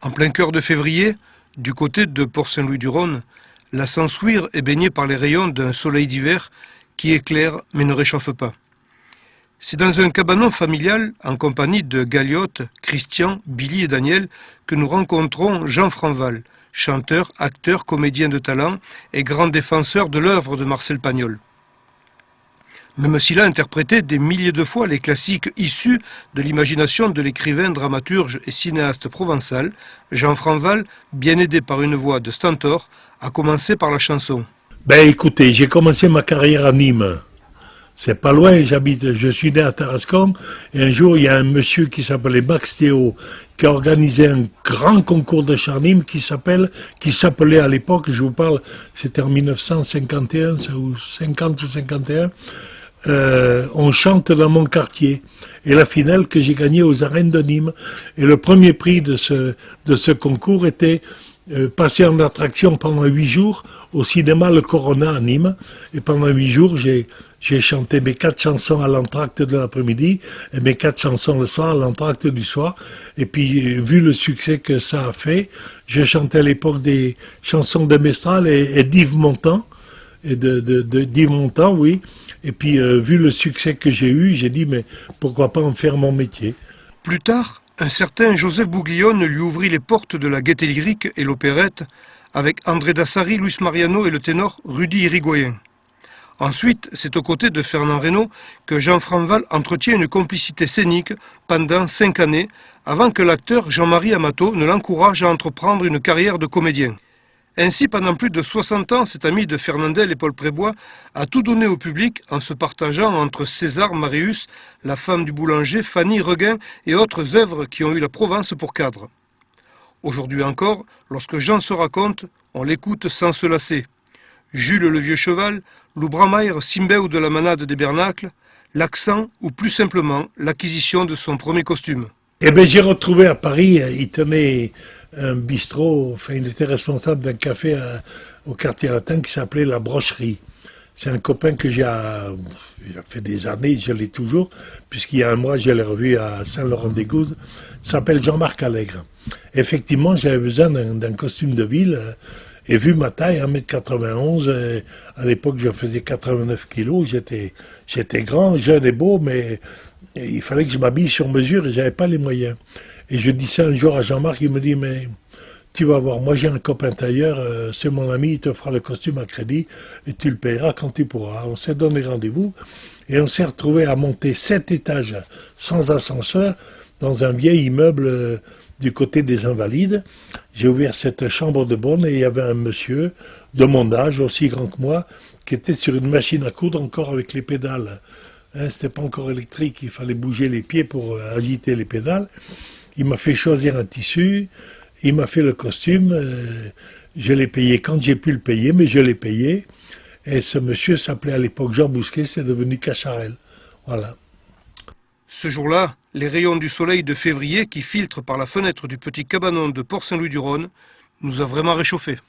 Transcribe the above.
En plein cœur de février, du côté de Port-Saint-Louis-du-Rhône, la Sansouire est baignée par les rayons d'un soleil d'hiver qui éclaire mais ne réchauffe pas. C'est dans un cabanon familial, en compagnie de Galiote, Christian, Billy et Daniel, que nous rencontrons Jean Franval, chanteur, acteur, comédien de talent et grand défenseur de l'œuvre de Marcel Pagnol. Même s'il a interprété des milliers de fois les classiques issus de l'imagination de l'écrivain, dramaturge et cinéaste provençal, Jean Franval, bien aidé par une voix de stentor, a commencé par la chanson. Ben écoutez, j'ai commencé ma carrière à Nîmes. C'est pas loin, je suis né à Tarascon, et un jour il y a un monsieur qui s'appelait Max Théo, qui a organisé un grand concours de chant Nîmes qui s'appelait à l'époque, je vous parle, c'était en 1951, ou 50 ou 51, on chante dans mon quartier. Et la finale que j'ai gagnée aux arènes de Nîmes. Et le premier prix de ce concours était passé en attraction pendant 8 jours au cinéma Le Corona à Nîmes. Et pendant 8 jours, j'ai chanté mes 4 chansons à l'entracte de l'après-midi et mes 4 chansons le soir à l'entracte du soir. Et puis, vu le succès que ça a fait, je chantais à l'époque des chansons de Mestral et d'Yves Montand. Et d'Yves Montand, oui. Et puis, vu le succès que j'ai eu, j'ai dit, mais pourquoi pas en faire mon métier. Plus tard, un certain Joseph Bouglione lui ouvrit les portes de la gaieté lyrique et l'opérette avec André Dassary, Luis Mariano et le ténor Rudy Irigoyen. Ensuite, c'est aux côtés de Fernand Reynaud que Jean Franval entretient une complicité scénique pendant 5 années avant que l'acteur Jean-Marie Amato ne l'encourage à entreprendre une carrière de comédien. Ainsi, pendant plus de 60 ans, cet ami de Fernandel et Paul Prébois a tout donné au public en se partageant entre César Marius, La femme du boulanger, Fanny Reguin et autres œuvres qui ont eu la Provence pour cadre. Aujourd'hui encore, lorsque Jean se raconte, on l'écoute sans se lasser. Jules le vieux cheval, Lou Bramaire, Simbeu de la manade des Bernacles, l'accent ou plus simplement l'acquisition de son premier costume. Eh bien, j'ai retrouvé à Paris, il tenait un bistrot, enfin il était responsable d'un café au quartier latin qui s'appelait La Brocherie. C'est un copain que j'ai fait des années, je l'ai toujours, puisqu'il y a un mois je l'ai revu à Saint-Laurent-des-Gouzes, il s'appelle Jean-Marc Allègre. Effectivement, j'avais besoin d'un costume de ville, et vu ma taille, 1m91, à l'époque je faisais 89 kilos, j'étais grand, jeune et beau, mais il fallait que je m'habille sur mesure et j'avais pas les moyens. Et je dis ça un jour à Jean-Marc, il me dit, mais tu vas voir, moi j'ai un copain tailleur, c'est mon ami, il te fera le costume à crédit et tu le payeras quand tu pourras. On s'est donné rendez-vous et on s'est retrouvé à monter 7 étages sans ascenseur dans un vieil immeuble du côté des Invalides. J'ai ouvert cette chambre de bonne et il y avait un monsieur de mon âge, aussi grand que moi, qui était sur une machine à coudre encore avec les pédales. C'était pas encore électrique, il fallait bouger les pieds pour agiter les pédales. Il m'a fait choisir un tissu, il m'a fait le costume, je l'ai payé quand j'ai pu le payer, mais je l'ai payé. Et ce monsieur s'appelait à l'époque Jean Bousquet, c'est devenu Cacharel. Voilà. Ce jour-là, les rayons du soleil de février qui filtrent par la fenêtre du petit cabanon de Port-Saint-Louis-du-Rhône nous a vraiment réchauffés.